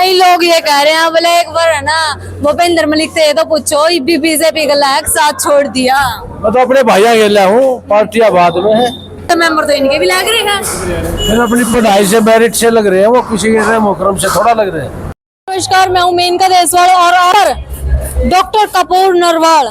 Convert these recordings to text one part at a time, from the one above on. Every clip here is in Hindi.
कई लोग ये कह रहे हैं बोले एक बार है ना भूपेंद्र मलिक से ये तो पूछो भी बीजेपी का लायक साथ छोड़ दिया। मैं तो अपने भाइया गेला हूँ, पार्टियां बाद में है तो मेंबर तो इनके भी लग रहे हैं। फिर अपनी पढ़ाई से मेरिट से लग रहे हैं, वो किसी के मुकरम से थोड़ा लग रहे हैं। नमस्कार, मैं हूं मेनका देसवाल और डॉक्टर कपूर नरवाल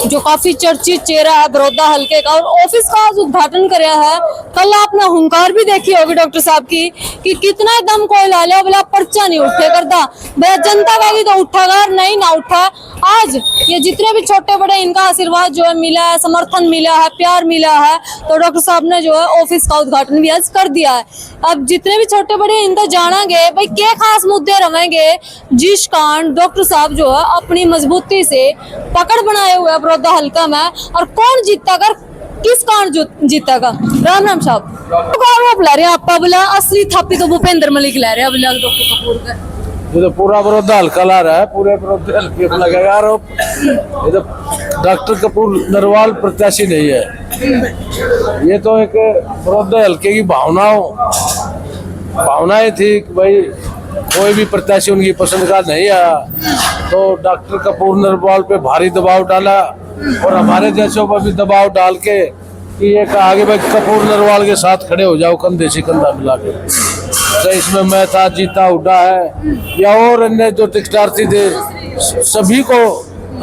जो काफी चर्चित चेहरा है बड़ौदा हल्के का और ऑफिस का आज उद्घाटन कराया है। कल आपने हुंकार भी देखी होगी डॉक्टर साहब की कि कितना दम कोई ला लिया बोला पर्चा नहीं उठे करता भैया, जनता का भी तो उठागा नहीं ना उठा। आज ये जितने भी छोटे बड़े इनका आशीर्वाद जो है मिला है, समर्थन मिला है, प्यार मिला है, तो डॉक्टर साहब ने जो है ऑफिस का उद्घाटन भी आज कर दिया है। अब जितने भी छोटे बड़े इनका जानेंगे भाई क्या खास मुद्दे रहेंगे जिस कारण डॉक्टर साहब जो है अपनी मजबूती से पकड़ बनाए हुए है बड़ौदा हल्का में, और कौन जीता कर किस कारण जीता का। राम राम साहब आप ला रहे हैं आपका बोला असली थापी तो भूपेंद्र मलिक ला रहे हैं बोला डॉक्टर कपूर का। ये तो पूरा बड़ौदा हल्का ला रहा है, पूरे बड़ौदा हल्के को लगेगा आरोप। ये तो डॉक्टर कपूर नरवाल प्रत्याशी नहीं है, ये तो एक बड़ौदा हल्के की भावनाएं थी कि भाई कोई भी प्रत्याशी उनकी पसंद का नहीं आया तो डॉक्टर कपूर नरवाल पे भारी दबाव डाला और हमारे जैसों पर भी दबाव डाल के कि ये कहा कि भाई कपूर नरवाल के साथ खड़े हो जाओ कंधे से कंधा मिला के। तो इसमें मैं था, जीता हुड्डा है या और अन्य जो टिकटार्थी थे, सभी को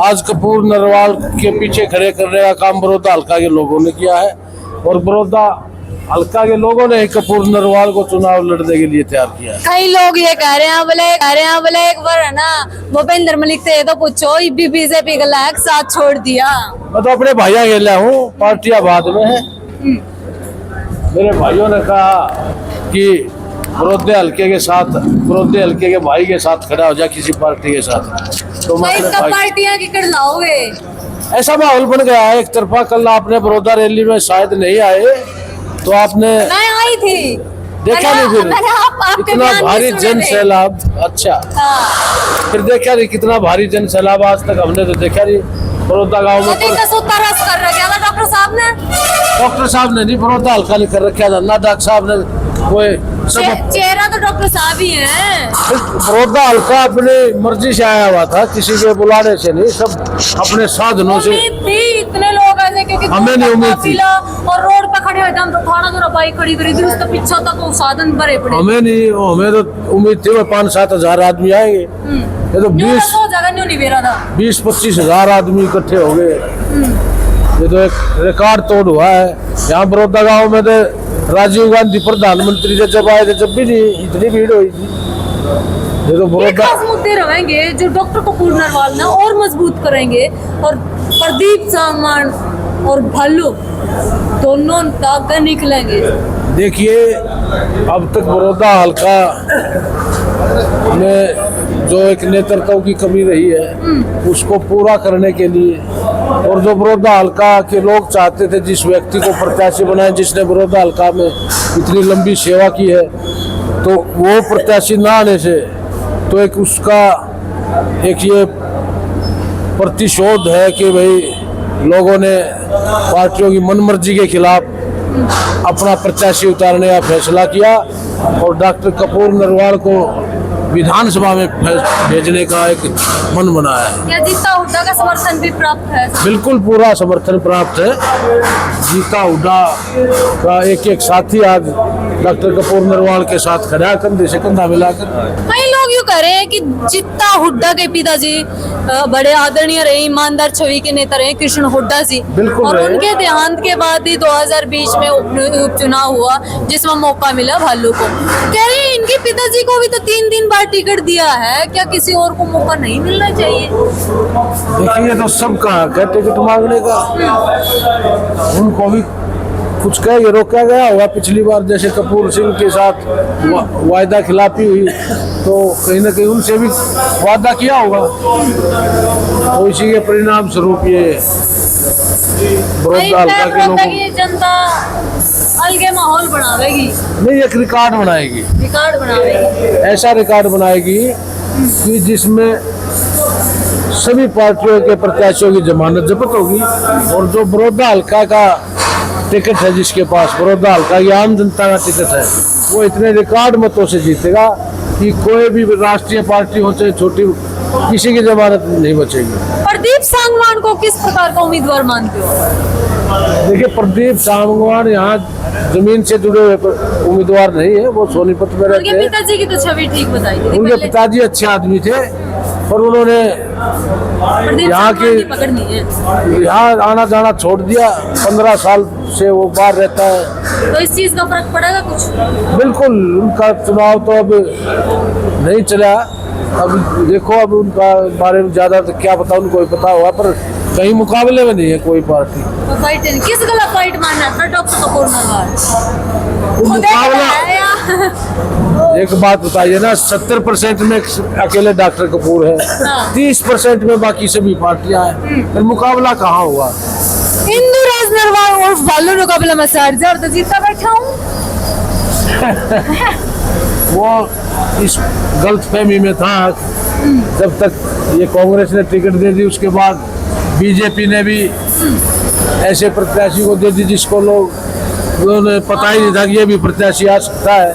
आज कपूर नरवाल के पीछे खड़े करने का काम बड़ौदा हल्का के लोगों ने किया है और बड़ौदा हल्का के लोगों ने कपूर नरवाल को चुनाव लड़ने के लिए तैयार किया है। कई लोग ये कह रहे हैं बोले एक बार है ना भूपेंद्र मलिक से ये तो पूछो भी बीजेपी का लायक साथ छोड़ दिया। मैं तो अपने भाइया गेला हूँ, पार्टियां बाद में है। मेरे भाइयों ने कहा कि बड़ौदा हल्के के साथ, बड़ौदा हल्के के भाई के साथ खड़ा हो जा किसी पार्टी के साथ, तो मैं पार्टियां की कर लाओगे। ऐसा माहौल बन गया है एक तरफा। कल आपने बड़ौदा रैली में शायद नहीं आए तो आपने मैं आई थी, देखा नहीं फिर इतना भारी जन सैलाब। अच्छा फिर देखा नहीं कितना भारी जन सैलाब आज तक हमने तो देखा नहीं बड़ौदा गाँव में। डॉक्टर साहब ने नहीं, बड़ौदा हल्का नहीं कर रखा था ना डॉक्टर साहब ने। कोई चेहरा तो डॉक्टर साहब ही है। बड़ौदा हल्का अपनी मर्जी से आया हुआ था, किसी के बुलाने से नहीं, सब अपने साधनों से। इतने लोग ऐसे क्योंकि हमें नहीं उम्मीद थी और रोड पे खड़े हुए तो थोड़ा थोड़ा बाइक खड़ी करी थी, उसके पीछे तक वो साधन भरे पड़े। हमें तो उम्मीद थी 5-7 हजार आदमी आएंगे, ये तो 20-25 हजार आदमी इकट्ठे हो गए। ये तो एक रिकॉर्ड तोड़ हुआ है। यहाँ बड़ौदा गाँव में तो राजीव गांधी प्रधानमंत्री से जब आए थे जब भी नहीं इतनी भीड़ हुई थी। ये तो बड़ौदा मुद्दे रहेंगे जो डॉक्टर कपूर नरवाल ने और मजबूत करेंगे और प्रदीप सामान और भालू दोनों ताकत निकलेंगे। देखिए अब तक बड़ौदा हल्का में जो एक नेतृत्व की कमी रही है उसको पूरा करने के लिए, और जो बड़ौदा हल्का के लोग चाहते थे जिस व्यक्ति को प्रत्याशी बनाए जिसने बड़ौदा हल्का में इतनी लंबी सेवा की है, तो वो प्रत्याशी ना आने से तो एक उसका एक ये प्रतिशोध है कि भाई लोगों ने पार्टियों की मनमर्जी के खिलाफ अपना प्रत्याशी उतारने का फैसला किया और डॉक्टर कपूर नरवाल को विधानसभा में भेजने का एक मन बना है। क्या जीता हुड्डा का समर्थन भी प्राप्त है? बिल्कुल पूरा समर्थन प्राप्त है। जीता हुड्डा का एक साथी आज डॉक्टर कपूर नरवाल के साथ खड़ा कंधे से कंधा मिलाकर। कई लोग यूँ कह रहे हैं कि जीता हुड्डा के पिताजी बड़े आदरणीय रहे, ईमानदार छवि के नेता रहे कृष्ण हुड्डा जी, और उनके देहांत के बाद ही 2020 में उपचुनाव हुआ जिसमें मौका मिला भालू को। कह रहे हैं इनके पिताजी को भी तो 3 दिन बाद टिकट दिया है, क्या किसी और को मौका नहीं मिलना चाहिए? देखिए तो सब कहा क्या टिकट मांगने का, उनको भी कुछ कह के रोका गया होगा। पिछली बार जैसे कपूर सिंह के साथ वायदा खिलाफी हुई तो कहीं ना कहीं उनसे भी वादा किया होगा, तो इसी के परिणाम स्वरूप ये बड़ौदा हल्का के लोगों की जनता अलगे माहौल बनावेगी, नहीं एक रिकॉर्ड बनाएगी, ऐसा रिकॉर्ड बनाएगी कि जिसमें सभी पार्टियों के प्रत्याशियों की जमानत जब्त होगी और जो बड़ौदा हल्का का टिकट है, जिसके पास बड़ौदा हल्का की आम जनता का टिकट है, वो इतने रिकॉर्ड मतों से जीतेगा कि कि कोई भी राष्ट्रीय पार्टी हो चाहे छोटी, किसी की जमानत नहीं बचेगी। प्रदीप सांगवान को किस प्रकार का उम्मीदवार मानते हो? देखिए, प्रदीप सांगवान यहाँ जमीन से जुड़े हुए उम्मीदवार नहीं है, वो सोनीपत में रहते उनके हैं। पिताजी की तो छवि ठीक बताई थी उनके पहले। पिताजी अच्छे आदमी थे, पर उन्होंने प्रदीप यहाँ सांगवान की की पकड़ नहीं है, यहाँ आना जाना छोड़ दिया। 15 साल से वो बाहर रहता है। तो इस चीज का फर्क पड़ेगा कुछ? बिल्कुल, उनका चुनाव तो अब नहीं चला। अब देखो, अब उनका बारे में ज्यादा तो क्या पता, उनको ही पता होगा, पर कहीं मुकाबले में नहीं है कोई पार्टी। तो फाइट किस गला फाइट मानना था डॉक्टर कपूर नरवाल? वो वो देख मुकाबला, रहा है या? एक बात बताइए ना, 70% में अकेले डॉक्टर कपूर है, हाँ। 30% में बाकी सभी पार्टियां हैं, फिर मुकाबला कहाँ हुआ? इंदुराज नरवाल और भालू मुकाबला में सरदार तो जीता बैठा हूँ। वो इस गलतफहमी में था, जब तक ये कांग्रेस ने टिकट दे दी, उसके बाद बीजेपी ने भी ऐसे प्रत्याशी को दे दी जिसको उन्होंने पता ही नहीं था कि ये भी प्रत्याशी आ सकता है।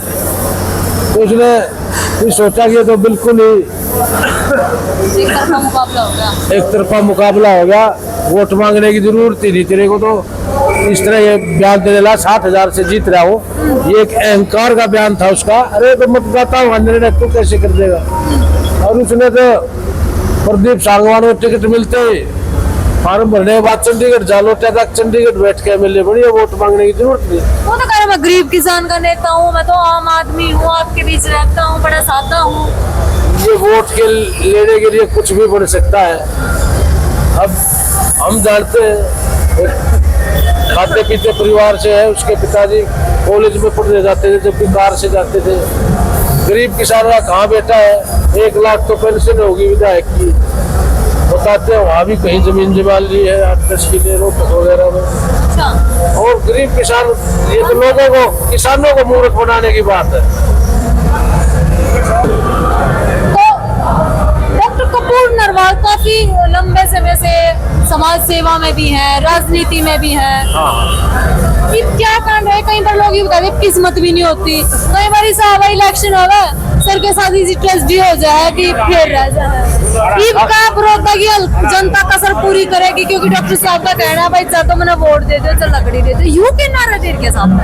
तो उसने भी सोचा कि ये तो बिल्कुल ही एक तरफा मुकाबला हो गया। एक तरफा मुकाबला हो गया, वोट मांगने की जरूरत ही नहीं तेरे को। तो इस तरह ये बयान देने लगा, 60,000 से जीत रहा हो, ये एक अहंकार का बयान था उसका। अरे तो मतदाता हूँ, निर्णय तू कैसे कर देगा? और उसने तो प्रदीप सांगवान को टिकट मिलते ही फार्म भरने के बाद चंडीगढ़ जालोटा तक चंडीगढ़ बैठ के मिले, बड़ी वोट मांगने की जरूरत नहीं। वो तो कह रहा मैं गरीब किसान का नेता हूँ, मैं तो आम आदमी हूँ, आपके बीच रहता हूँ, बड़ा सादा हूँ। ये वोट के लेने के लिए कुछ भी बन सकता है। अब हम जानते हैं, खाते पीते परिवार से है, उसके पिताजी कॉलेज में पढ़ने जाते थे, जब भी कार से जाते थे। गरीब किसान का कहाँ बेटा है, 1 लाख तो पेंशन होगी विधायक की, बताते हैं। वहाँ भी कहीं जमीन जमा ली है 8-10 किले रोहतक वगैरह में। अच्छा, और गरीब किसान, ये तो लोगों को, किसानों को मूर्ख बनाने की बात है। तो डॉक्टर कपूर नरवाल काफी लंबे समय से समाज सेवा में भी हैं, राजनीति में भी हैं। ये क्या कांड है? कई बार लोग ये बताते हैं किस्मत भी नहीं होती, कई बार साहब इलेक्शन होगा, सर के साथ इसी ट्रस्ट भी हो जाए कि फिर रह जाए। ईब का बड़ौदा की जनता कसर पूरी करेगी, क्योंकि डॉक्टर साहब का कहना है भाई चाहे तो मैंने वोट दे दो, चल लकड़ी दे दो, यूं के नारा देर के साथ में।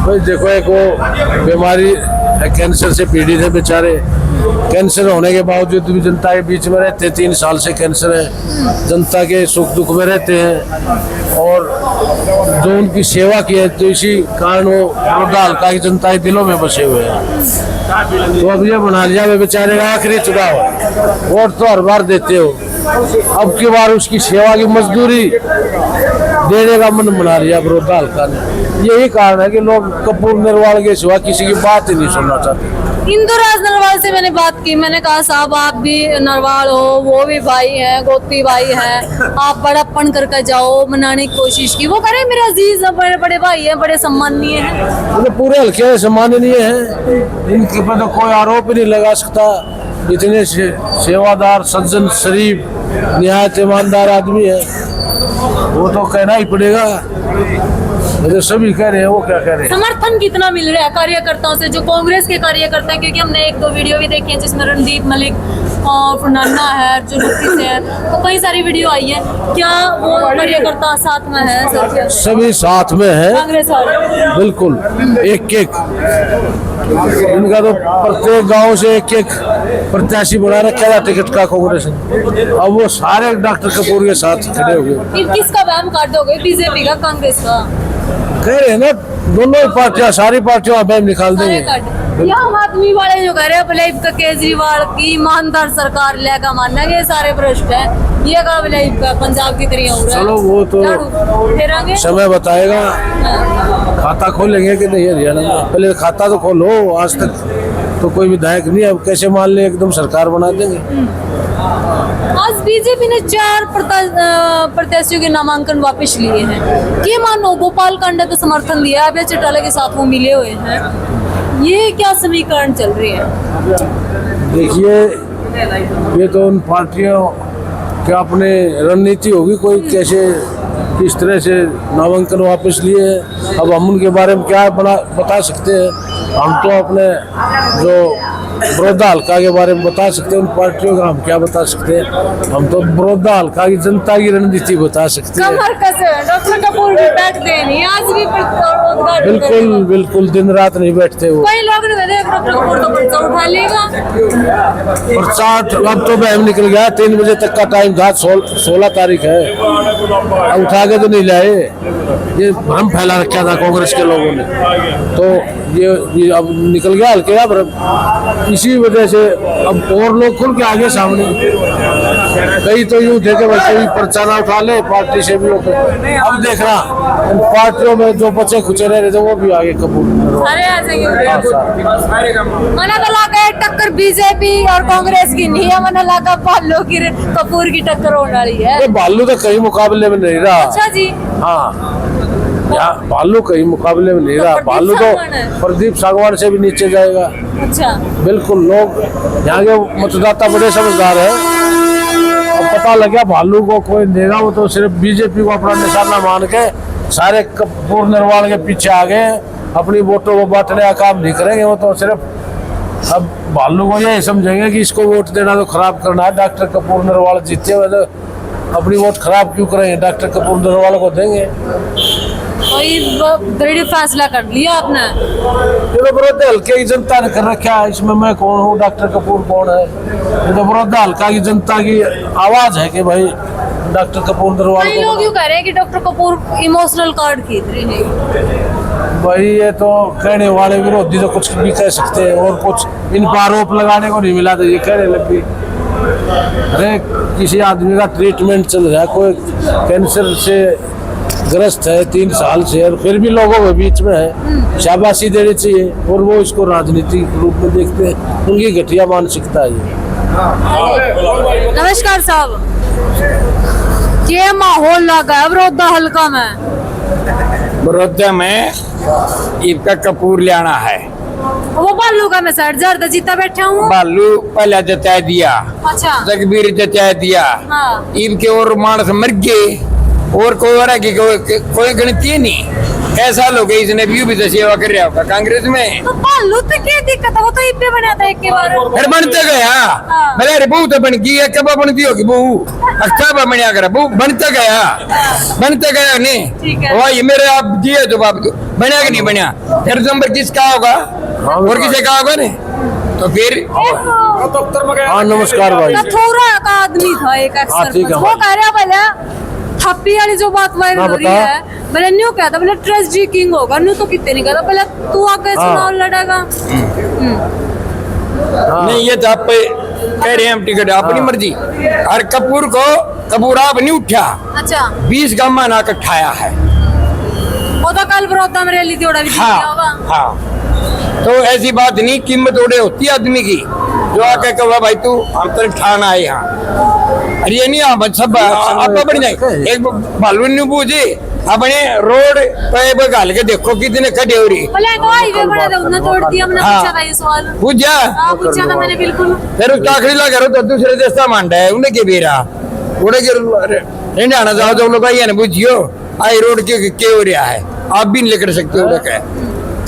भाई देखो, एक वो बीमारी कैंसर से पीड़ित है बेचारे, कैंसर होने के बावजूद भी जनता के बीच में रहते हैं। 3 साल से कैंसर है, जनता के सुख दुख में रहते हैं, और जो उनकी सेवा की है, तो इसी कारण वो बड़ौदा हल्का की जनता के दिलों में बसे हुए हैं। तो अब ये बना लिया वे बेचारे का आखिरी चुनाव है, वोट तो हर बार देते हो, अब की बार उसकी सेवा की मजदूरी देने का मन बना लिया बड़ौदा हल्का ने। यही कारण है कि लोग कपूर नरवाल के सिवा किसी की बात ही नहीं सुनना चाहते। इंदुराज नरवाल से मैंने बात की, मैंने कहा साहब आप भी नरवाल हो, वो भी भाई हैं, गोती भाई हैं, आप बड़प्पन करके जाओ, मनाने की कोशिश की। वो करे मेरे अजीज बड़े बड़े भाई हैं, बड़े सम्माननीय हैं। तो पूरे हल्के सम्माननीय हैं, इनके पर तो कोई आरोप ही नहीं लगा सकता। इतने सेवादार, सज्जन, शरीफ, निहायत ईमानदार आदमी है, वो तो कहना ही पड़ेगा। तो सभी कह रहे हैं, वो क्या कह रहे हैं? समर्थन कितना मिल रहा है कार्यकर्ताओं से, जो कांग्रेस के कार्यकर्ता हैं? क्योंकि हमने 1-2 वीडियो भी देखी है जिसमें रणदीप मलिक और फर्नांडा है, जो नुक्ति से है, तो कई सारी वीडियो आई है। क्या वो कार्यकर्ता साथ में है सर? सभी साथ में है, कांग्रेस वाले बिल्कुल, एक इनका तो प्रत्येक गांव से एक प्रत्याशी बना रखा था टिकट का कांग्रेस ने। अब वो सारे डॉक्टर कपूर के साथ खड़े हो गए। फिर किसका वहम काट दोगे, बीजेपी का, कांग्रेस का? कह रहे हैं ना, दोनों ही पार्टियां, सारी पार्टियां बैम निकाल सारे देंगे। काट। ये आम आदमी वाले जो कह रहे हैं भले का केजरीवाल की ईमानदार सरकार लेगा मानना कि ये सारे भ्रष्ट है, ये का भले का पंजाब की तरह हो रहा है। चलो वो तो फिर आगे समय बताएगा, खाता खोलेंगे कि नहीं हरियाणा में। पहले खाता तो खोलो, आज तक तो कोई विधायक नहीं, अब कैसे मान ले एकदम सरकार बना देंगे। आज बीजेपी ने 4 प्रत्याशियों के नामांकन वापस लिए हैं। ये मानो गोपाल कांडा को समर्थन दिया, अभय चौटाला के साथ वो मिले हुए हैं। ये क्या समीकरण चल रही है? देखिए, ये तो उन पार्टियों की अपने रणनीति होगी, कोई कैसे किस तरह से नामांकन वापस लिए हैं। अब हम उनके बारे में क्या बता सकते हैं? हम तो अपने जो बड़ौदा हल्का के बारे में बता सकते हैं, उन पार्टियों का हम क्या बता सकते हैं। हम तो बड़ौदा हल्का की जनता की रणनीति बता सकते हैं। कमर कसे डॉक्टर कपूर भी बैठते नहीं, आज भी उद्घाटन बिल्कुल बिल्कुल दिन रात नहीं बैठते वो। कई लोग ने कहा डॉक्टर कपूर तो पर्चा उठा लेगा। प्रचार अब तो बहम निकल गया, 3 बजे तक का टाइम था, 16 तारीख है, अब उठा के तो नहीं लाए। ये भ्रम फैला रखा था कांग्रेस के लोगों ने, तो ये अब निकल गया हल्के का भ्रम। इसी वजह से अब और लोग खुल के आगे सामने, कई तो यूं थे कि वैसे भी पर्चा ना उठा ले पार्टी से भी होते। अब देख रहा इन पार्टियों में जो बचे खुचे रह रहे थे वो भी आगे कपूर अरे ऐसे मना तो लगा टक्कर बीजेपी और कांग्रेस की नहीं है, मना लगा भालू की कपूर की टक्कर होने वाली है। भालू तो कहीं मुकाबले में नहीं रहा। अच्छा जी, हाँ यहाँ भालू कहीं मुकाबले में नहीं रहा। प्रदीप भालू तो सांगवान है। प्रदीप सांगवान से भी नीचे जाएगा। अच्छा बिल्कुल, लोग यहाँ के मतदाता बड़े समझदार है। अब पता लग गया भालू को कोई देगा, वो तो सिर्फ बीजेपी को अपना निशाना मान के सारे कपूर नरवाल के पीछे आ गए, अपनी वोटों को बांटने का काम नहीं करेंगे। वो तो सिर्फ अब भालू को यही समझेंगे कि इसको वोट देना तो खराब करना है। डॉक्टर कपूर नरवाल जीते हुए तो अपनी वोट खराब क्यों करेंगे, डॉक्टर कपूर नरवाल को देंगे। दृढ़ फैसला कर लिया आपने। ये तो बड़ौदा हल्के की जनता ने कर रखा है, इसमें मैं कौन हूँ, डॉक्टर कपूर कौन है। ये तो बड़ौदा हल्का की जनता की आवाज है कि भाई डॉक्टर कपूर नरवाल कई लोग यूँ कह रहे हैं कि डॉक्टर कपूर इमोशनल कार्ड खींच रहे हैं। भाई ये तो कहने वाले विरोधी तो कुछ भी कह सकते हैं, और कुछ इन पर आरोप लगाने को नहीं मिला तो ये कहने लग गई। अरे किसी आदमी का ट्रीटमेंट चल रहा है, कोई कैंसर से ग्रस्त है 3 साल से, और फिर भी लोगों के बीच में है, शाबाशी देनी चाहिए। और वो इसको राजनीतिक रूप में देखते हैं, उनकी घटिया मानसिकता है ये। नमस्कार साहब, ये माहौल लगा है बड़ौदा हल्का में। बड़ौदा में इनका कपूर ले आना है। वो बालू का मैं 60,000 जीता बैठा हूँ। बालू पहले जता दिया, अच्छा तकबीर जता दिया, हाँ। इनके और मानस मर गए, और कोई और है कि कोई गणती नहीं। ऐसा लोग इसने भी तो सेवा कर रहा होगा कांग्रेस में। तो बालू तो क्या दिक्कत है, वो तो इब्बे बना था एक के बार। फिर बनते गया, हाँ। मेरे बहू तो बन गई है, कब बनती होगी बहू, अच्छा बनया कर बहू, बनते गया ठीक नहीं। है। वही मेरे आप दिए तो बाप बनया कि नहीं बनया, फिर नंबर किसका होगा और किसे का होगा नहीं, तो फिर हाँ नमस्कार भाई। कथौरा का आदमी था एक हाँ, अक्सर ठीक है वो कह रहा पहले थप्पी वाली जो बात वायरल हाँ, हो रही बता। है, मैंने न्यू कहता पहले ट्रेजडी किंग होगा, न्यू तो कितने नहीं कहता, पहले तू आके हाँ। चुनाव लड़ेगा। नहीं ये तो आप कह रहे हैं हम टिकट अपनी मर्जी। और कपूर को कपूर आप नहीं उठा, अच्छा 20 गामा ना कठाया है। वो तो कल बड़ौदा में रैली थोड़ा भी दिख गया होगा। हाँ हाँ, तो ऐसी बात नहीं, कीमत ओडे होती है आदमी की, जो आके कहा भाई तू हम तो ठान आए यहाँ। अरे ये नहीं हम सब आप बढ़ जाए। एक भालू ने पूछे अपने रोड पे गाल के देखो कितने खड़े हो रही। पहले तो हाईवे बना था, उसने तोड़ दिया, हमने हाँ। पूछा था ये सवाल। पूछा हाँ पूछा था मैंने बिल्कुल। फिर उसका आखिरी लगा तो दूसरे देशा मांडा है उन्हें के बेरा उड़े के जाना चाहो तो लोग आइए ना पूछियो आई रोड के हो रहा है, आप भी नहीं लेकर सकते हो क्या,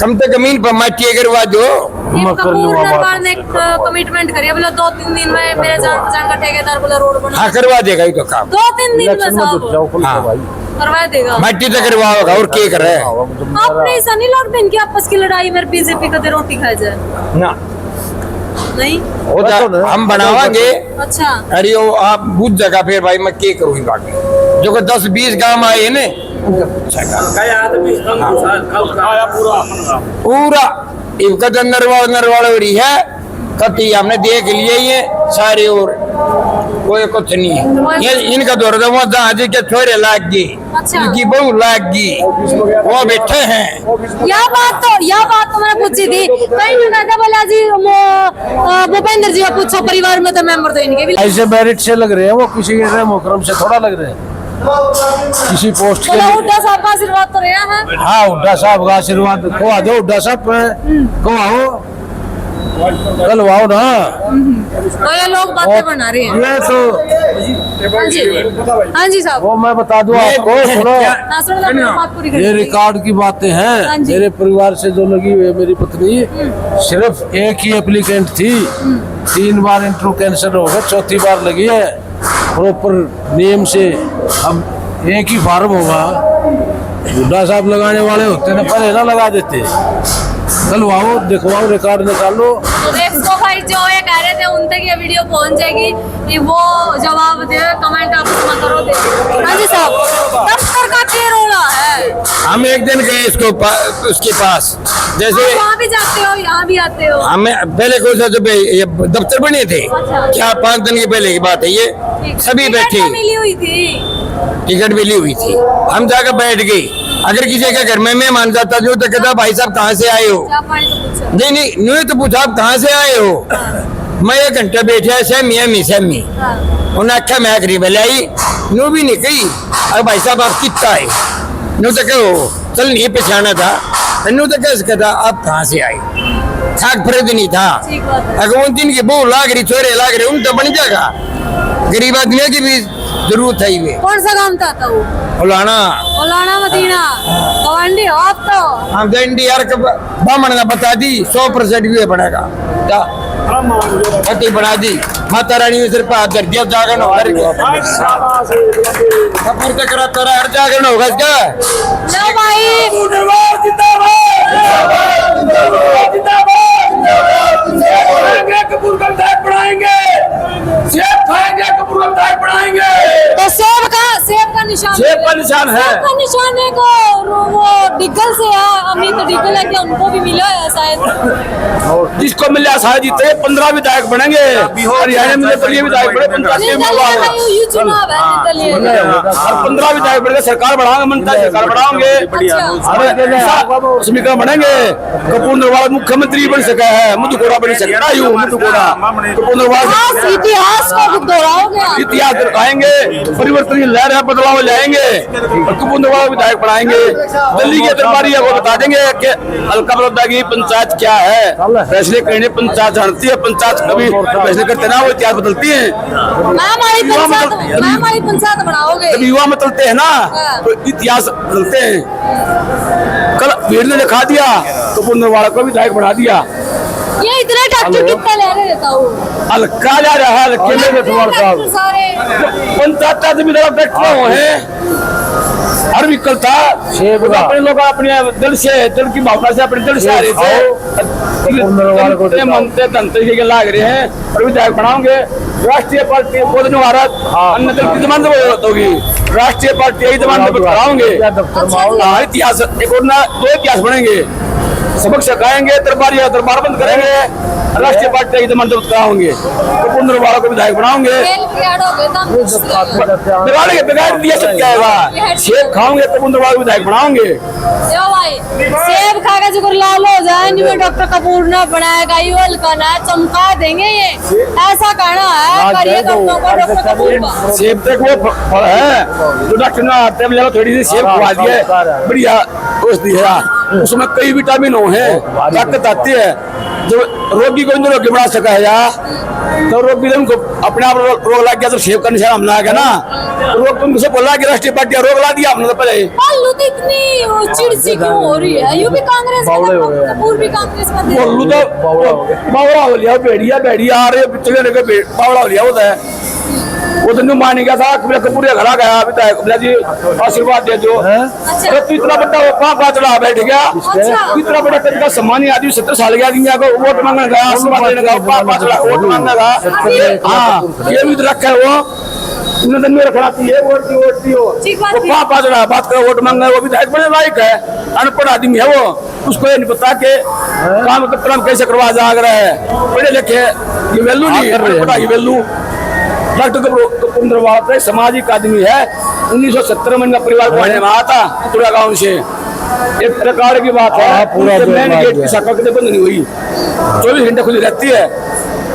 कम से कम इन पर माटी करवा दो। कपूर नरवाल ने कमिटमेंट करी है, बोला 2-3 दिन में मेरे जान पहचान का ठेकेदार बोला रोड बना। हाँ करवा देगा ये तो काम, 2-3 दिन में इलेक्शन में जुट जाओ साहब खुल के हाँ। भाई। करवा देगा। माटी तो करवाओगा और क्या कर रहा है आपने ऐसा नहीं लगता इनकी आपस की लड़ाई में बीजेपी का रोटी खाई जाए? ना, नहीं वो तो हम बनावांगे। अच्छा अरे वो आप बुझ जगह फिर भाई मैं क्या करूँ बाकी जो 10-20 गांव आए हैं ना पूरा इनका तो नरवाल हो रही है कति हमने देख लिए ये सारे और कोई कुछ नहीं है। ये इनका दौर जहाँ के छोरे लाग गई, अच्छा। इनकी बहू लाग गई, वो बैठे हैं। यह बात तो मैंने पूछी थी, कहीं ने कहा था बोला जी भूपेंद्र जी का पूछो परिवार में तो मेंबर तो इनके भी ऐसे मेरिट से लग रहे हैं, वो किसी के मुकरम से थोड़ा लग रहे हैं, किसी पोस्ट के बोला लिए। हुड्डा साहब का आशीर्वाद तो रहा है। हाँ हुड्डा साहब का आशीर्वाद को आ दो, हुड्डा साहब को आओ कल आओ ना। और ये लोग बातें बना रहे हैं। ये तो हाँ जी, हाँ जी साहब। वो मैं बता दूं आपको, सुनो। हाँ, सुनो तो अपनी बात पूरी करिए। ये रिकॉर्ड की बातें हाँ हैं। जी। मेरे परिवार से जो लगी हुई है मेरी पत्नी, सिर्फ एक ही एप्लीकेंट थी, 3 बार इंटरव्यू कैंसिल हो गया, चौथी बार लगी है प्रॉपर नियम से। अब एक ही फार्म होगा, बुढ़ा साहब लगाने वाले होते ना पहले ना लगा देते। कल आओ, दिखवाओ, रिकॉर्ड निकालो। तो देखो भाई, जो ये कह रहे थे उन तक ये वीडियो पहुंच जाएगी कि वो जवाब दे, कमेंट आप उसमें करो दे। हाँ जी साहब, दफ्तर का क्या रोला है? हम एक दिन गए उसके पास, जैसे आप वहाँ भी जाते हो, यहाँ भी आते हो? हमें पहले कौन सा जब ये दफ्तर बने थे, अच्छा। क्या 5 दिन के पहले की बात है ये, ठीक। सभी टिकट बैठे, तो मिली हुई थी। टिकट मिली हुई थी, हम जाकर बैठ गए। अगर किसी के घर में मेहमान जाता जो तो कहता भाई साहब कहाँ से आए हो? चाय पानी तो पूछो। नहीं, न्यू तो पूछा आप कहाँ से आए हो? मैं 1 घंटा बैठा सेमी हाँ। उन्हें आख्या मैं गरीब लाई, न्यू भी नहीं कही। अरे भाई साहब आप कितना है? न्यू तो कहो चल नहीं पहचाना था, न्यू तो कैसे कहता आप कहाँ से आए? खाक फर्द नहीं था। ठीक बात है। अगर उन दिन की बहू लाग रही, छोरे लाग रहे, उन तो बन जाएगा। गरीब आदमी की भी जरूरत है ये। कौन सा गांव था वो? फलाना मौलाना मदीना गवांडी हो आप तो। हम तो यार बामण ने बता दी 100% भी बनेगा, पट्टी बना दी। माता रानी ने सिर्फ हाथ दिया, जागरण होगा कपूर तक कराता रहा, हर जागरण होगा इसका। लो भाई, कपूर का विधायक बनाएंगे, सेब खाएंगे, कपूर का विधायक बनाएंगे। तो सेब का निशान, सेब का निशान है। सेब का निशान है को वो डिग्गल से है, अमित डिग्गल है कि उनको भी मिला है शायद। जिसको मिल जाए शायद जीते, 15 विधायक बनेंगे। हरियाणा में तो ये विधायक बने, निर्दलीय है, ये चुनाव है निर्दलीय। 15 विधायक बनेंगे, सरकार बढ़ाएंगे, मनता सरकार बढ़ाओगे, अच्छा। स्पीकर बनेंगे। कपूर नरवाल मुख्यमंत्री बन सका है, मुझकोड़ा बन सकता है, मुझकोड़ा कपूर नरवाल इतिहास को दोहराओगे आप। इतिहास दिखाएंगे, परिवर्तन की लहर है, बदलाव लाएंगे और कपूर नरवाल विधायक बनाएंगे। दिल्ली के दरबारी है वो बता देंगे कि हल्का बलौदा की पंचायत क्या है, फैसले करने पंचायत जानती है, पंचायत कभी फैसले करते ना, वो इतिहास बदलती है। मैं हमारी पंचायत बनाओगे। जब युवा में चलते हैं ना तो इतिहास बदलते हैं। कल भीड़ ने दिखा दिया, कपूर नरवाल को विधायक बना दिया। ये इतने ट्रैक्टर कितना ले रहे रहता हूँ? हल्का जा रहा है, हल्के में ट्रैक्टर सारे पंचायत आदमी ट्रैक्टर हो है। हर विकल्प था, अपने लोग अपने दिल से, दिल की भावना से, अपने दिल से आ रहे थे, मनते तंत्र के लाग रहे हैं और विधायक बनाओगे। राष्ट्रीय पार्टी बोधन भारत अन्य दल की जमानत होगी, राष्ट्रीय पार्टी यही जमानत कराओगे। इतिहास एक और ना 2 इतिहास बनेंगे, सबक सिखाएंगे, दरबार बंद करेंगे, राष्ट्रीय पार्टी की जमानत कराओगे, कपूर नरवाल को विधायक बनाओगे। बिगाड़ दिया सब क्या होगा, सेब खाओगे, कपूर नरवाल विधायक बनाओगे। भाई सेब खा के जो लाल हो जाए, इनमें डॉक्टर कपूर ने बनाएगा, ये हल्का ना चमका देंगे, ये ऐसा कहना है। करिए डॉक्टर कपूर का। सेब तक वो फल है जो डॉक्टर ने आते हैं, थोड़ी सी सेब खवा दिए, बढ़िया औषधि है, उसमें कई विटामिन है, ताकत आती है। जो रोगी को रोगी बना सका है या तो रोगी को अपने आप रोग लग गया तो सेब का निशान हमने आ गया ना, रोग तुमसे बोला कि राष्ट्रीय पार्टी रोग ला दिया हमने तो पहले। बोलू तो इतनी चिड़ची क्यों हो रही है? यू भी कांग्रेस में, कपूर भी कांग्रेस में। बोलू तो बावड़ा हो लिया, भेड़िया आ रहे बावड़ा हो लिया होता है। वो तो मानेगा था, कपूर घर आ गया विधायक जी आशीर्वाद दे दो। अरे तू इतना बड़ा पापा चढ़ा बैठ गया, इतना बड़ा तरीका सम्मानी आदमी 70 साल के आदमी को वोट मांगने गया, आशीर्वाद देने का, पापा चढ़ा वोट मांगने का। हाँ ये भी रखा है वो, उन्होंने में रखना चाहिए वोट दी हो, वो पापा चढ़ा बात करो वोट मांगना, वो विधायक बड़े लायक है, अनपढ़ आदमी है वो, उसको ये नहीं पता के काम कैसे करवा जा रहा है। पढ़े लिखे ये वैल्यू नहीं है, ये वैल्यू। डॉक्टर कपूर नरवाल सामाजिक आदमी है, 1970 में परिवार को में आया था पूरा गाँव से। एक प्रकार की बात है, पूरा मेन गेट की शाखा कभी बंद नहीं हुई, 24 घंटे खुली रहती है।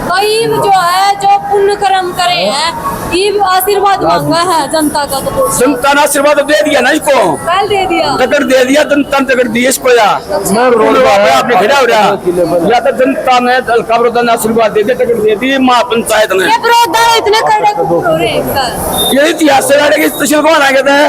कई जो है जो पुण्य कर्म करे हैं ये आशीर्वाद मांगा है जनता का कपूर साहब। जनता ने आशीर्वाद दे दिया ना इसको, पहल दे दिया। टिकट दे दिया, जनता ने टिकट दिया इसको। मैं रोड पे आपने खड़ा हो रहा या तो जनता ने हल्का बरोदा ने आशीर्वाद दे दिया, टिकट दे दी महापंचायत ने। ये बड़ौदा इतने कड़े कपूर हो रहे हैं। ये इतिहास से लड़े की तहसील कौन आ गया था,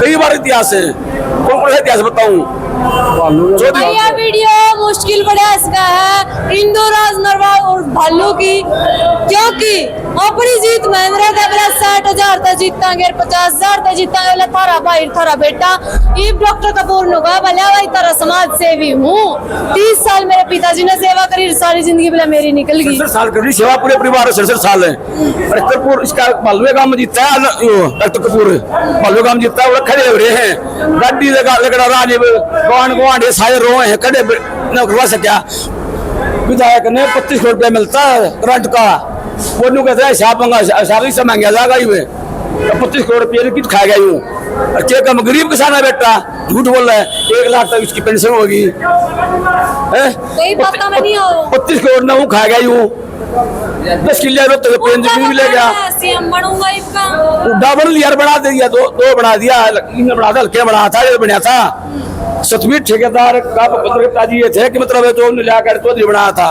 कई बार इतिहास है, कौन सा इतिहास बताऊं। यह वीडियो मुश्किल बड़ा इसका है इंदु राज नरवाल और भालू की, क्योंकि अपनी जीत महेंद्र देवरा 60,000 तक जीतांगे, 50,000 तक जीतांगे, बोले थारा भाई थारा बेटा। ये डॉक्टर कपूर ने कहा भले भाई तारा समाज सेवी हूँ, 30 साल मेरे पिताजी ने सेवा करी, सारी जिंदगी बोले मेरी निकल गई। 67 साल कर सेवा, पूरे परिवार 67 साल है। कपूर इसका मालवे गांव में जीता है डॉक्टर कपूर, मालवे गांव में जीता है। वो खड़े हो रहे हैं गाड़ी लगा राजीव गवान ये सारे रोए हैं, कड़े न करवा सका। विधायक ने 25 करोड़ रुपया मिलता है करंट का, वो नु कहते हैं हिसाब मांगा जाएगा ही 25 करोड़ रुपये किट खा गया यूं। अच्छे कम गरीब किसान है बेटा, झूठ बोल रहा है, 1 लाख तक इसकी पेंशन होगी। 25 करोड़ ना वो खा गया यूं, 10 किलो तो पेंशन भी ले गया। डबल लियर बना दिया, दो बना दिया, बना था हल्के बना था, ये बना था। सतवीर ठेकेदार का पत्रकार जी ये थे कि मतलब जो लिया कर तो बनाया था।